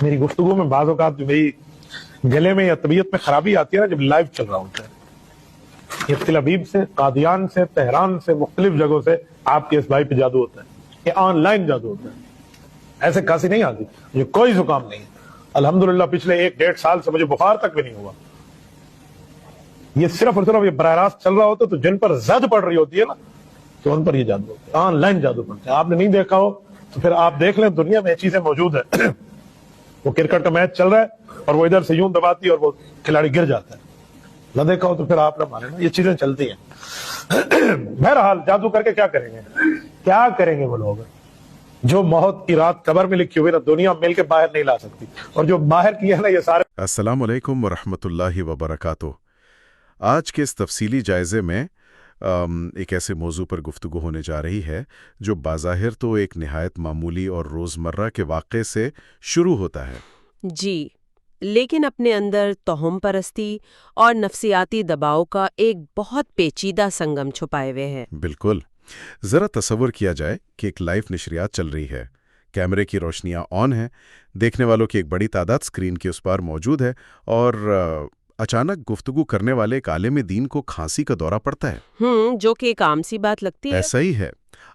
میری گفتگو میں بعض اوقات جو میری گلے میں یا طبیعت میں خرابی آتی ہے نا، جب لائیو چل رہا ہوتا ہے، یہ تل ابیب سے، قادیان سے، تہران سے، مختلف جگہوں سے آپ کے اس بھائی پہ جادو ہوتا ہے. یہ آن لائن جادو ہوتا ہے. ایسے کھانسی نہیں آتی، یہ کوئی زکام نہیں. الحمدللہ پچھلے 1-1.5 سال سے مجھے بخار تک بھی نہیں ہوا. یہ صرف اور صرف یہ براہ راست چل رہا ہوتا تو جن پر زد پڑ رہی ہوتی ہے نا، تو ان پر یہ جادو ہوتا ہے. آن لائن جادو پڑتا ہے. آپ نے نہیں دیکھا ہو تو پھر آپ دیکھ لیں، دنیا میں یہ چیزیں موجود ہیں. وہ کرکٹ کا میچ چل رہا ہے اور وہ ادھر سے یوں دباتی ہے اور وہ کھلاڑی گر جاتا ہے. نہ دیکھا ہو تو پھر آپ نہ مانیں نا، یہ چیزیں چلتی ہیں. بہرحال جادو کر کے کیا کریں گے؟ کیا کریں گے وہ لوگ جو موت کی رات قبر میں لکھی ہوئی نا دنیا مل کے باہر نہیں لا سکتی، اور جو باہر کی ہے نا یہ سارے. السلام علیکم ورحمۃ اللہ وبرکاتہ. آج کے اس تفصیلی جائزے میں ایک ایسے موضوع پر گفتگو ہونے جا رہی ہے جو بظاہر تو ایک نہایت معمولی اور روزمرہ کے واقعے سے شروع ہوتا ہے. جی، لیکن اپنے اندر توہم پرستی اور نفسیاتی دباؤ کا ایک بہت پیچیدہ سنگم چھپائے ہوئے ہے. بالکل. ذرا تصور کیا جائے کہ ایک لائیو نشریات چل رہی ہے، کیمرے کی روشنیاں آن ہیں، دیکھنے والوں کی ایک بڑی تعداد سکرین کے اس پار موجود ہے، اور اچانک گفتگو کرنے والے ایک عالم دین کو کھانسی کا دورہ پڑتا ہے. جو کہ ایک عام سی بات لگتی ہے. ایسا ہی ہے.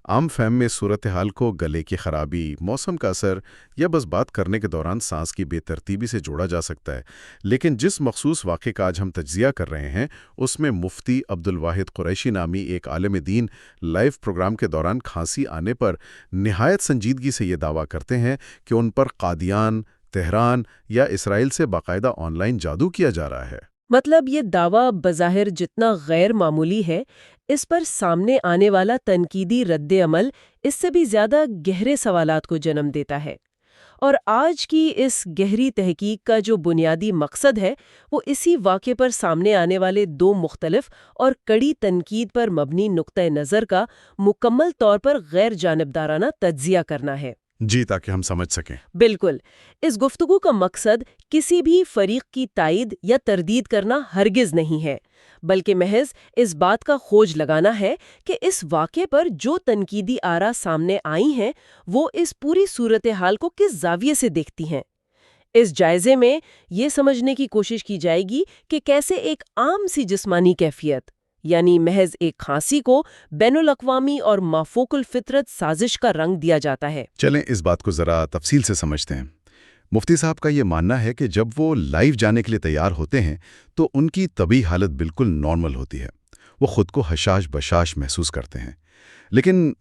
عام فہم میں صورتحال کو گلے کی خرابی، موسم کا اثر یا بس بات کرنے کے دوران سانس کی بے ترتیبی سے جوڑا جا سکتا ہے. لیکن جس مخصوص واقعے کا آج ہم تجزیہ کر رہے ہیں اس میں مفتی عبدالواحد قریشی نامی ایک عالم دین لائیو پروگرام کے دوران کھانسی آنے پر نہایت سنجیدگی سے یہ دعویٰ کرتے ہیں کہ ان پر قادیان، تہران یا اسرائیل سے باقاعدہ آن لائن جادو کیا جا رہا ہے. مطلب یہ دعویٰ بظاہر جتنا غیر معمولی ہے، اس پر سامنے آنے والا تنقیدی رد عمل اس سے بھی زیادہ گہرے سوالات کو جنم دیتا ہے. اور آج کی اس گہری تحقیق کا جو بنیادی مقصد ہے وہ اسی واقعے پر سامنے آنے والے دو مختلف اور کڑی تنقید پر مبنی نقطۂ نظر کا مکمل طور پر غیر جانبدارانہ تجزیہ کرنا ہے. جی، تاکہ ہم سمجھ سکیں. بالکل. اس گفتگو کا مقصد کسی بھی فریق کی تائید یا تردید کرنا ہرگز نہیں ہے، بلکہ محض اس بات کا کھوج لگانا ہے کہ اس واقعے پر جو تنقیدی آراء سامنے آئی ہیں وہ اس پوری صورتحال کو کس زاویے سے دیکھتی ہیں. اس جائزے میں یہ سمجھنے کی کوشش کی جائے گی کہ کیسے ایک عام سی جسمانی کیفیت، یعنی محض ایک کھانسی کو بین الاقوامی اور مافوق الفطرت سازش کا رنگ دیا جاتا ہے. چلیں اس بات کو ذرا تفصیل سے سمجھتے ہیں. مفتی صاحب کا یہ ماننا ہے کہ جب وہ لائیو جانے کے لیے تیار ہوتے ہیں تو ان کی طبی حالت بالکل نارمل ہوتی ہے. وہ خود کو حشاش بشاش محسوس کرتے ہیں. لیکن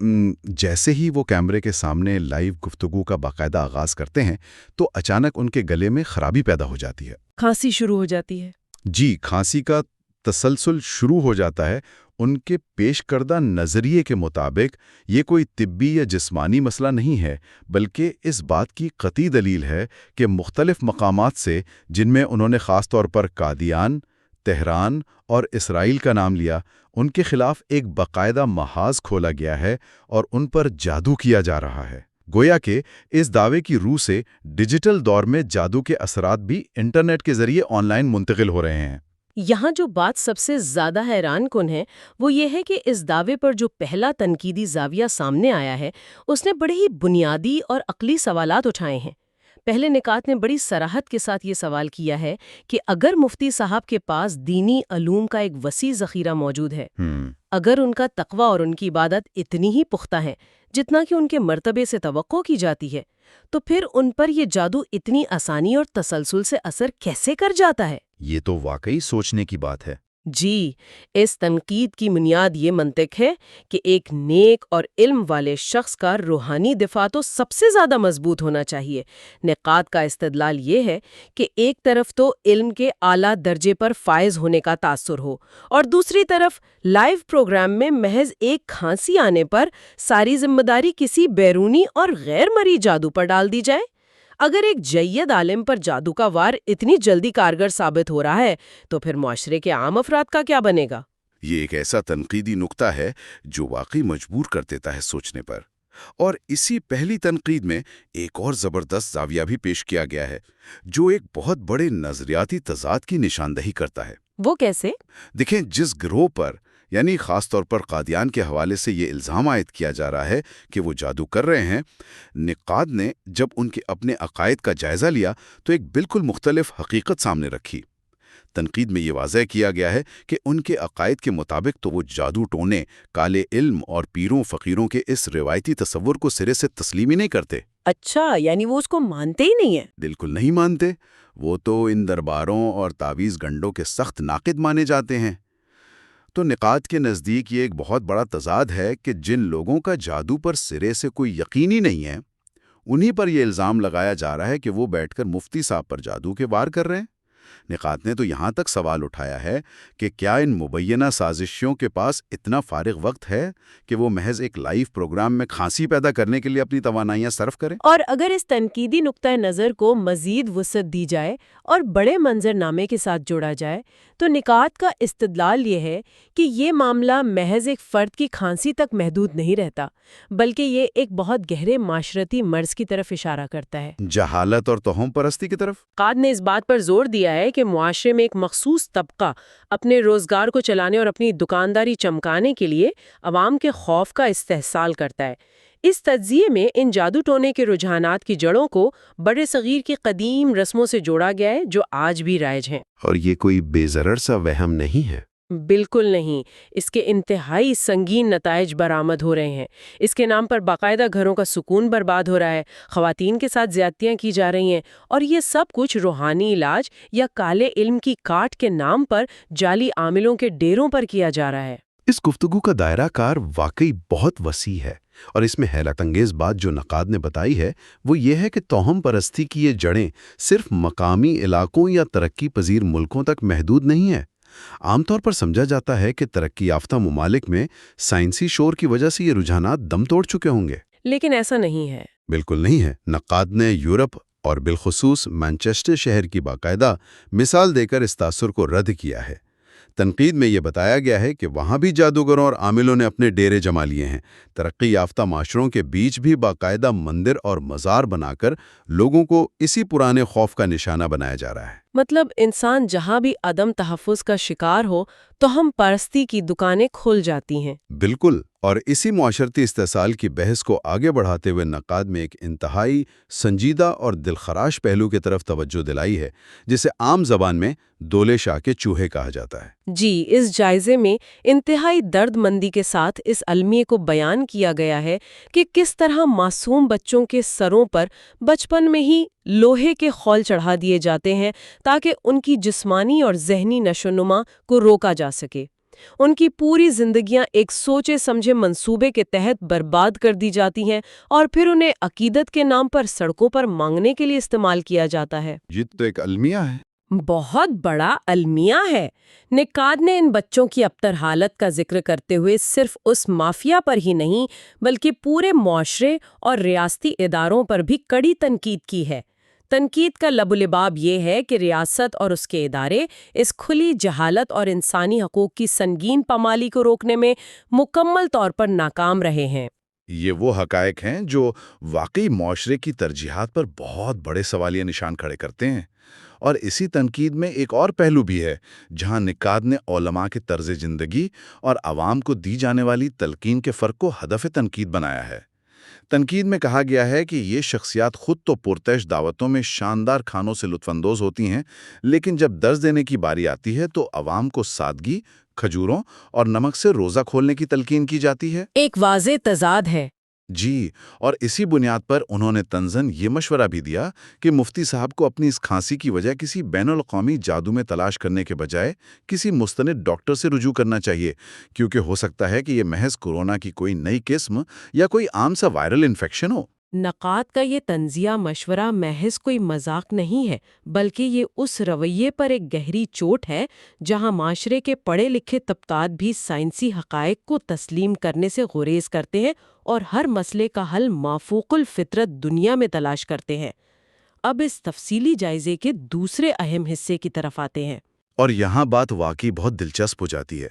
جیسے ہی وہ کیمرے کے سامنے لائیو گفتگو کا باقاعدہ آغاز کرتے ہیں تو اچانک ان کے گلے میں خرابی پیدا ہو جاتی ہے. کھانسی شروع ہو جاتی ہے. جی، کھانسی کا تسلسل شروع ہو جاتا ہے. ان کے پیش کردہ نظریے کے مطابق یہ کوئی طبی یا جسمانی مسئلہ نہیں ہے، بلکہ اس بات کی قطعی دلیل ہے کہ مختلف مقامات سے، جن میں انہوں نے خاص طور پر قادیان، تہران اور اسرائیل کا نام لیا، ان کے خلاف ایک باقاعدہ محاذ کھولا گیا ہے اور ان پر جادو کیا جا رہا ہے. گویا کہ اس دعوے کی روح سے ڈیجیٹل دور میں جادو کے اثرات بھی انٹرنیٹ کے ذریعے آن لائن منتقل ہو رہے ہیں. یہاں جو بات سب سے زیادہ حیران کن ہے وہ یہ ہے کہ اس دعوے پر جو پہلا تنقیدی زاویہ سامنے آیا ہے اس نے بڑے ہی بنیادی اور عقلی سوالات اٹھائے ہیں. پہلے نکات نے بڑی صراحت کے ساتھ یہ سوال کیا ہے کہ اگر مفتی صاحب کے پاس دینی علوم کا ایک وسیع ذخیرہ موجود ہے، اگر ان کا تقوی اور ان کی عبادت اتنی ہی پختہ ہے جتنا کہ ان کے مرتبے سے توقع کی جاتی ہے، تو پھر ان پر یہ جادو اتنی آسانی اور تسلسل سے اثر کیسے کر جاتا ہے؟ یہ تو واقعی سوچنے کی بات ہے. جی، اس تنقید کی بنیاد یہ منطق ہے کہ ایک نیک اور علم والے شخص کا روحانی دفاع تو سب سے زیادہ مضبوط ہونا چاہیے. نقاد کا استدلال یہ ہے کہ ایک طرف تو علم کے اعلیٰ درجے پر فائز ہونے کا تاثر ہو، اور دوسری طرف لائیو پروگرام میں محض ایک کھانسی آنے پر ساری ذمہ داری کسی بیرونی اور غیر مرئی جادو پر ڈال دی جائے. اگر ایک جید عالم پر جادو کا وار اتنی جلدی کارگر ثابت ہو رہا ہے تو پھر معاشرے کے عام افراد کا کیا بنے گا؟ یہ ایک ایسا تنقیدی نقطہ ہے جو واقعی مجبور کر دیتا ہے سوچنے پر. اور اسی پہلی تنقید میں ایک اور زبردست زاویہ بھی پیش کیا گیا ہے جو ایک بہت بڑے نظریاتی تضاد کی نشاندہی کرتا ہے. وہ کیسے؟ دیکھیں، جس گروہ پر یعنی خاص طور پر قادیان کے حوالے سے یہ الزام عائد کیا جا رہا ہے کہ وہ جادو کر رہے ہیں۔ نقاد نے جب ان کے اپنے عقائد کا جائزہ لیا تو ایک بالکل مختلف حقیقت سامنے رکھی۔ تنقید میں یہ واضح کیا گیا ہے کہ ان کے عقائد کے مطابق تو وہ جادو ٹونے، کالے علم اور پیروں فقیروں کے اس روایتی تصور کو سرے سے تسلیم ہی نہیں کرتے۔ اچھا، یعنی وہ اس کو مانتے ہی نہیں ہیں؟ بالکل نہیں مانتے۔ وہ تو ان درباروں اور تعویذ گنڈوں کے سخت ناقد مانے جاتے ہیں۔ تو نقاد کے نزدیک یہ ایک بہت بڑا تضاد ہے کہ جن لوگوں کا جادو پر سرے سے کوئی یقین ہی نہیں ہے، انہی پر یہ الزام لگایا جا رہا ہے کہ وہ بیٹھ کر مفتی صاحب پر جادو کے وار کر رہے ہیں۔ نقاد نے تو یہاں تک سوال اٹھایا ہے کہ کیا ان مبینہ سازشیوں کے پاس اتنا فارغ وقت ہے کہ وہ محض ایک لائیو پروگرام میں کھانسی پیدا کرنے کے لیے اپنی توانائیاں صرف کریں؟ اور اگر اس تنقیدی نقطۂ نظر کو مزید وسعت دی جائے اور بڑے منظر نامے کے ساتھ جوڑا جائے تو نقاد کا استدلال یہ ہے کہ یہ معاملہ محض ایک فرد کی کھانسی تک محدود نہیں رہتا، بلکہ یہ ایک بہت گہرے معاشرتی مرض کی طرف اشارہ کرتا ہے، جہالت اور توہم پرستی کی طرف۔ نقاد نے اس بات پر زور دیا ہے کہ معاشرے میں ایک مخصوص طبقہ اپنے روزگار کو چلانے اور اپنی دکانداری چمکانے کے لیے عوام کے خوف کا استحصال کرتا ہے۔ اس تجزیے میں ان جادو ٹونے کے رجحانات کی جڑوں کو بڑے صغیر کی قدیم رسموں سے جوڑا گیا ہے جو آج بھی رائج ہیں۔ اور یہ کوئی بے ضرر سا وہم نہیں ہے۔ بالکل نہیں، اس کے انتہائی سنگین نتائج برآمد ہو رہے ہیں۔ اس کے نام پر باقاعدہ گھروں کا سکون برباد ہو رہا ہے، خواتین کے ساتھ زیادتیاں کی جا رہی ہیں، اور یہ سب کچھ روحانی علاج یا کالے علم کی کاٹ کے نام پر جعلی عاملوں کے ڈیروں پر کیا جا رہا ہے۔ اس گفتگو کا دائرہ کار واقعی بہت وسیع ہے، اور اس میں حیرت انگیز بات جو نقاد نے بتائی ہے وہ یہ ہے کہ توہم پرستی کی یہ جڑیں صرف مقامی علاقوں یا ترقی پذیر ملکوں تک محدود نہیں ہیں۔ عام طور پر سمجھا جاتا ہے کہ ترقی یافتہ ممالک میں سائنسی شور کی وجہ سے یہ رجحانات دم توڑ چکے ہوں گے، لیکن ایسا نہیں ہے۔ بالکل نہیں ہے۔ نقاد نے یورپ اور بالخصوص مانچسٹر شہر کی باقاعدہ مثال دے کر اس تاثر کو رد کیا ہے۔ تنقید میں یہ بتایا گیا ہے کہ وہاں بھی جادوگروں اور عاملوں نے اپنے ڈیرے جما لیے ہیں۔ ترقی یافتہ معاشروں کے بیچ بھی باقاعدہ مندر اور مزار بنا کر لوگوں کو اسی پرانے خوف کا نشانہ بنایا جا رہا ہے۔ مطلب انسان جہاں بھی عدم تحفظ کا شکار ہو تو ہم پرستی کی دکانیں کھل جاتی ہیں۔ بالکل، اور اسی معاشرتی استحصال کی بحث کو آگے بڑھاتے ہوئے نقاد میں ایک انتہائی سنجیدہ اور دلخراش پہلو کی طرف توجہ دلائی ہے، جسے عام زبان میں دولے شاہ کے چوہے کہا جاتا ہے۔ جی، اس جائزے میں انتہائی درد مندی کے ساتھ اس المیے کو بیان کیا گیا ہے کہ کس طرح معصوم بچوں کے سروں پر بچپن میں ہی لوہے کے خول چڑھا دیے جاتے ہیں تاکہ ان کی جسمانی اور ذہنی نشوونما کو روکا جا سکے۔ ان کی پوری زندگیاں ایک سوچے سمجھے منصوبے کے تحت برباد کر دی جاتی ہیں اور پھر انہیں عقیدت کے نام پر سڑکوں پر مانگنے کے لیے استعمال کیا جاتا ہے۔ یہ تو ایک المیہ ہے۔ بہت بڑا المیہ ہے۔ نقاد نے ان بچوں کی ابتر حالت کا ذکر کرتے ہوئے صرف اس مافیا پر ہی نہیں بلکہ پورے معاشرے اور ریاستی اداروں پر بھی کڑی تنقید کی ہے۔ تنقید کا لب و لباب یہ ہے کہ ریاست اور اس کے ادارے اس کھلی جہالت اور انسانی حقوق کی سنگین پامالی کو روکنے میں مکمل طور پر ناکام رہے ہیں۔ یہ وہ حقائق ہیں جو واقعی معاشرے کی ترجیحات پر بہت بڑے سوالیہ نشان کھڑے کرتے ہیں۔ اور اسی تنقید میں ایک اور پہلو بھی ہے جہاں نقاد نے علماء کے طرز زندگی اور عوام کو دی جانے والی تلقین کے فرق کو ہدف تنقید بنایا ہے۔ تنقید میں کہا گیا ہے کہ یہ شخصیات خود تو پرتعش دعوتوں میں شاندار کھانوں سے لطف اندوز ہوتی ہیں، لیکن جب درس دینے کی باری آتی ہے تو عوام کو سادگی، کھجوروں اور نمک سے روزہ کھولنے کی تلقین کی جاتی ہے۔ ایک واضح تضاد ہے۔ جی، اور اسی بنیاد پر انہوں نے طنزاً یہ مشورہ بھی دیا کہ مفتی صاحب کو اپنی اس کھانسی کی وجہ کسی بین الاقوامی جادو میں تلاش کرنے کے بجائے کسی مستند ڈاکٹر سے رجوع کرنا چاہیے، کیونکہ ہو سکتا ہے کہ یہ محض کورونا کی کوئی نئی قسم یا کوئی عام سا وائرل انفیکشن ہو۔ نقاد کا یہ تنزیہ مشورہ محض کوئی مذاق نہیں ہے، بلکہ یہ اس رویے پر ایک گہری چوٹ ہے جہاں معاشرے کے پڑھے لکھے طبقات بھی سائنسی حقائق کو تسلیم کرنے سے گریز کرتے ہیں اور ہر مسئلے کا حل مافوق الفطرت دنیا میں تلاش کرتے ہیں۔ اب اس تفصیلی جائزے کے دوسرے اہم حصے کی طرف آتے ہیں۔ اور یہاں بات واقعی بہت دلچسپ ہو جاتی ہے،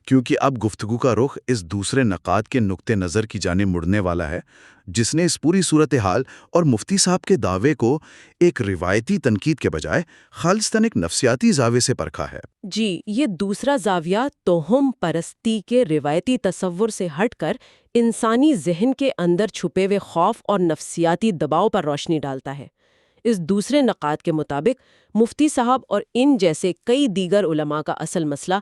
کیونکہ اب گفتگو کا رخ اس دوسرے نقاد کے نقطہ نظر کی جانب مڑنے والا ہے، جس نے اس پوری صورتحال اور مفتی صاحب کے دعوے کو ایک روایتی تنقید کے بجائے خالصتاً ایک نفسیاتی زاویے سے پرکھا ہے۔ جی، یہ دوسرا زاویہ توہم پرستی کے روایتی تصور سے ہٹ کر انسانی ذہن کے اندر چھپے ہوئے خوف اور نفسیاتی دباؤ پر روشنی ڈالتا ہے۔ اس دوسرے نقاد کے مطابق مفتی صاحب اور ان جیسے کئی دیگر علماء کا اصل مسئلہ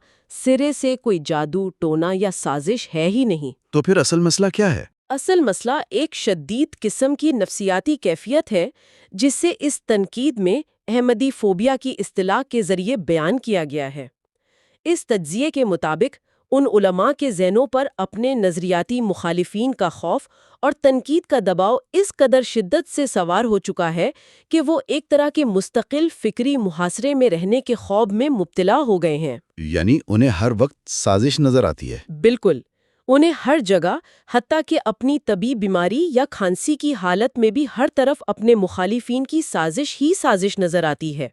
سرے سے کوئی جادو، ٹونا یا سازش ہے ہی نہیں۔ تو پھر اصل مسئلہ کیا ہے؟ اصل مسئلہ ایک شدید قسم کی نفسیاتی کیفیت ہے جسے اس تنقید میں احمدی فوبیا کی اصطلاح کے ذریعے بیان کیا گیا ہے۔ اس تجزیے کے مطابق ان علماء کے ذہنوں پر اپنے نظریاتی مخالفین کا خوف اور تنقید کا دباؤ اس قدر شدت سے سوار ہو چکا ہے کہ وہ ایک طرح کے مستقل فکری محاصرے میں رہنے کے خواب میں مبتلا ہو گئے ہیں۔ یعنی انہیں ہر وقت سازش نظر آتی ہے۔ بالکل، انہیں ہر جگہ، حتیٰ کہ اپنی طبی بیماری یا کھانسی کی حالت میں بھی ہر طرف اپنے مخالفین کی سازش ہی سازش نظر آتی ہے۔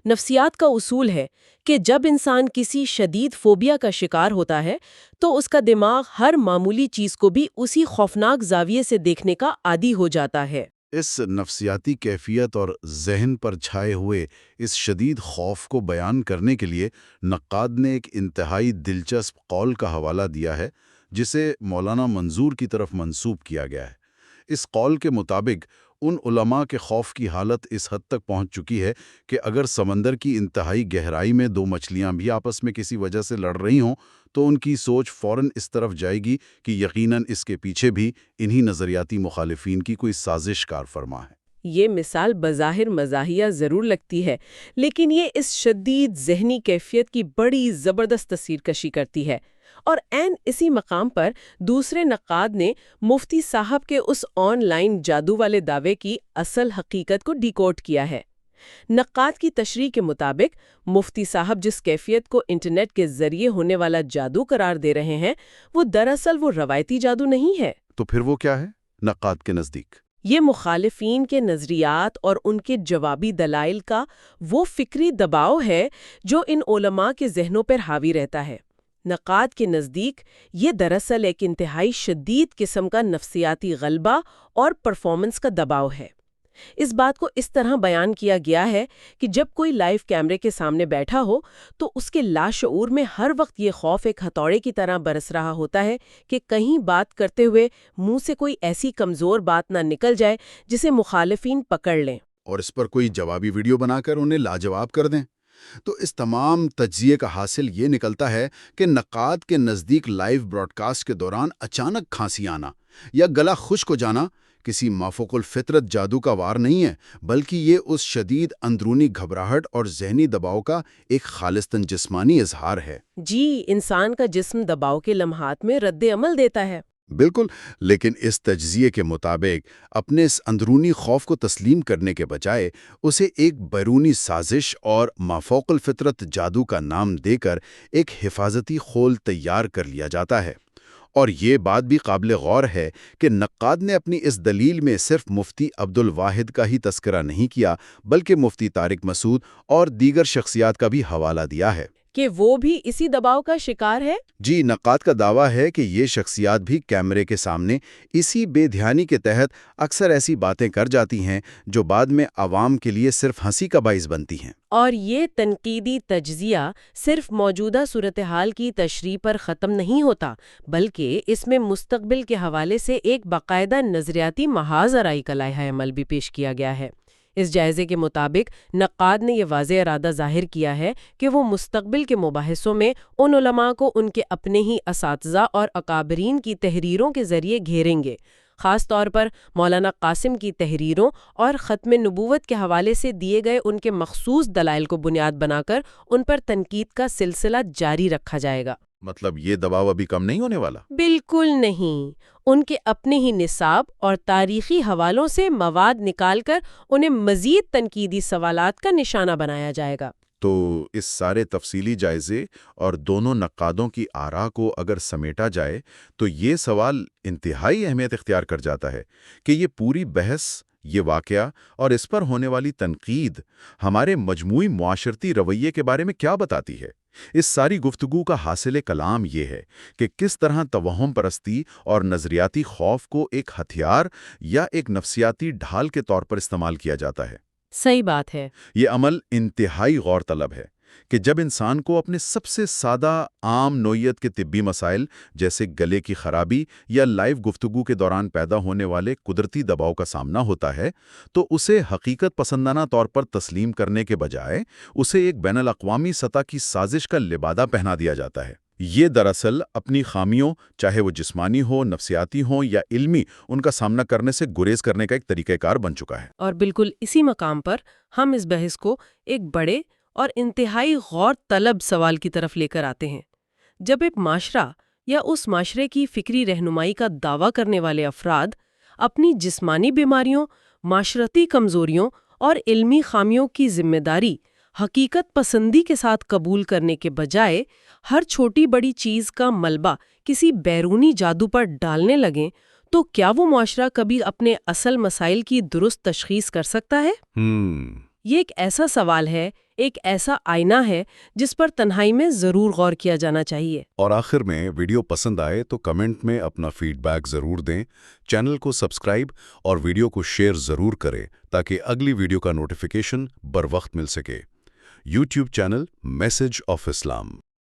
نفسیات کا اصول ہے کہ جب انسان کسی شدید فوبیا کا شکار ہوتا ہے تو اس کا دماغ ہر معمولی چیز کو بھی اسی خوفناک زاویے سے دیکھنے کا عادی ہو جاتا ہے۔ اس نفسیاتی کیفیت اور ذہن پر چھائے ہوئے اس شدید خوف کو بیان کرنے کے لیے نقاد نے ایک انتہائی دلچسپ قول کا حوالہ دیا ہے، جسے مولانا منظور کی طرف منسوب کیا گیا ہے۔ اس قول کے مطابق ان علماء کے خوف کی حالت اس حد تک پہنچ چکی ہے کہ اگر سمندر کی انتہائی گہرائی میں دو مچھلیاں بھی آپس میں کسی وجہ سے لڑ رہی ہوں تو ان کی سوچ فوراً اس طرف جائے گی کہ یقیناً اس کے پیچھے بھی انہی نظریاتی مخالفین کی کوئی سازش کار فرما ہے۔ یہ مثال بظاہر مزاحیہ ضرور لگتی ہے، لیکن یہ اس شدید ذہنی کیفیت کی بڑی زبردست تصویر کشی کرتی ہے، اور عین اسی مقام پر دوسرے نقاد نے مفتی صاحب کے اس آن لائن جادو والے دعوے کی اصل حقیقت کو ڈیکوڈ کیا ہے۔ نقاد کی تشریح کے مطابق مفتی صاحب جس کیفیت کو انٹرنیٹ کے ذریعے ہونے والا جادو قرار دے رہے ہیں وہ دراصل وہ روایتی جادو نہیں ہے۔ تو پھر وہ کیا ہے نقاد کے نزدیک؟ یہ مخالفین کے نظریات اور ان کے جوابی دلائل کا وہ فکری دباؤ ہے جو ان علماء کے ذہنوں پر حاوی رہتا ہے۔ نقاد کے نزدیک یہ دراصل ایک انتہائی شدید قسم کا نفسیاتی غلبہ اور پرفارمنس کا دباؤ ہے۔ اس بات کو اس طرح بیان کیا گیا ہے کہ جب کوئی لائیو کیمرے کے سامنے بیٹھا ہو تو اس کے لاشعور میں ہر وقت یہ خوف ایک ہتھوڑے کی طرح برس رہا ہوتا ہے کہ کہیں بات کرتے ہوئے منہ سے کوئی ایسی کمزور بات نہ نکل جائے جسے مخالفین پکڑ لیں اور اس پر کوئی جوابی ویڈیو بنا کر انہیں لاجواب کر دیں۔ تو اس تمام تجزیے کا حاصل یہ نکلتا ہے کہ نقاد کے نزدیک لائیو براڈ کاسٹ کے دوران اچانک کھانسی آنا یا گلا خشک ہو جانا کسی مافوق الفطرت جادو کا وار نہیں ہے، بلکہ یہ اس شدید اندرونی گھبراہٹ اور ذہنی دباؤ کا ایک خالصتاً جسمانی اظہار ہے۔ جی، انسان کا جسم دباؤ کے لمحات میں رد عمل دیتا ہے۔ بالکل، لیکن اس تجزیے کے مطابق اپنے اس اندرونی خوف کو تسلیم کرنے کے بجائے اسے ایک بیرونی سازش اور مافوق الفطرت جادو کا نام دے کر ایک حفاظتی خول تیار کر لیا جاتا ہے۔ اور یہ بات بھی قابل غور ہے کہ نقاد نے اپنی اس دلیل میں صرف مفتی عبد الواحد کا ہی تذکرہ نہیں کیا، بلکہ مفتی طارق مسعود اور دیگر شخصیات کا بھی حوالہ دیا ہے کہ وہ بھی اسی دباؤ کا شکار ہے۔ جی، نقاد کا دعویٰ ہے کہ یہ شخصیات بھی کیمرے کے سامنے اسی بے دھیانی کے تحت اکثر ایسی باتیں کر جاتی ہیں جو بعد میں عوام کے لیے صرف ہنسی کا باعث بنتی ہیں۔ اور یہ تنقیدی تجزیہ صرف موجودہ صورتحال کی تشریح پر ختم نہیں ہوتا، بلکہ اس میں مستقبل کے حوالے سے ایک باقاعدہ نظریاتی محاذ آرائی کا لائحہ عمل بھی پیش کیا گیا ہے۔ اس جائزے کے مطابق نقاد نے یہ واضح ارادہ ظاہر کیا ہے کہ وہ مستقبل کے مباحثوں میں ان علماء کو ان کے اپنے ہی اساتذہ اور اکابرین کی تحریروں کے ذریعے گھیریں گے، خاص طور پر مولانا قاسم کی تحریروں اور ختم نبوت کے حوالے سے دیے گئے ان کے مخصوص دلائل کو بنیاد بنا کر ان پر تنقید کا سلسلہ جاری رکھا جائے گا۔ مطلب یہ دباؤ ابھی کم نہیں ہونے والا؟ بالکل نہیں، ان کے اپنے ہی نصاب اور تاریخی حوالوں سے مواد نکال کر انہیں مزید تنقیدی سوالات کا نشانہ بنایا جائے گا۔ تو اس سارے تفصیلی جائزے اور دونوں نقادوں کی آراء کو اگر سمیٹا جائے تو یہ سوال انتہائی اہمیت اختیار کر جاتا ہے کہ یہ پوری بحث یہ واقعہ اور اس پر ہونے والی تنقید ہمارے مجموعی معاشرتی رویے کے بارے میں کیا بتاتی ہے؟ اس ساری گفتگو کا حاصل کلام یہ ہے کہ کس طرح توہم پرستی اور نظریاتی خوف کو ایک ہتھیار یا ایک نفسیاتی ڈھال کے طور پر استعمال کیا جاتا ہے۔ صحیح بات ہے۔ یہ عمل انتہائی غور طلب ہے کہ جب انسان کو اپنے سب سے سادہ عام نوعیت کے طبی مسائل جیسے گلے کی خرابی یا لائیو گفتگو کے دوران پیدا ہونے والے قدرتی دباؤ کا سامنا ہوتا ہے تو اسے حقیقت پسندانہ طور پر تسلیم کرنے کے بجائے اسے ایک بین الاقوامی سطح کی سازش کا لبادہ پہنا دیا جاتا ہے۔ یہ دراصل اپنی خامیوں، چاہے وہ جسمانی ہو، نفسیاتی ہوں یا علمی، ان کا سامنا کرنے سے گریز کرنے کا ایک طریقہ کار بن چکا ہے۔ اور بالکل اسی مقام پر ہم اس بحث کو ایک بڑے اور انتہائی غور طلب سوال کی طرف لے کر آتے ہیں۔ جب ایک معاشرہ یا اس معاشرے کی فکری رہنمائی کا دعویٰ کرنے والے افراد اپنی جسمانی بیماریوں، معاشرتی کمزوریوں اور علمی خامیوں کی ذمہ داری حقیقت پسندی کے ساتھ قبول کرنے کے بجائے ہر چھوٹی بڑی چیز کا ملبہ کسی بیرونی جادو پر ڈالنے لگیں، تو کیا وہ معاشرہ کبھی اپنے اصل مسائل کی درست تشخیص کر سکتا ہے؟ یہ ایک ایسا سوال ہے، ایک ایسا آئینہ ہے جس پر تنہائی میں ضرور غور کیا جانا چاہیے۔ اور آخر میں ویڈیو پسند آئے تو کمنٹ میں اپنا فیڈ بیک ضرور دیں، چینل کو سبسکرائب اور ویڈیو کو شیئر ضرور کریں تاکہ اگلی ویڈیو کا نوٹیفیکیشن بر وقت مل سکے۔ YouTube channel message of Islam.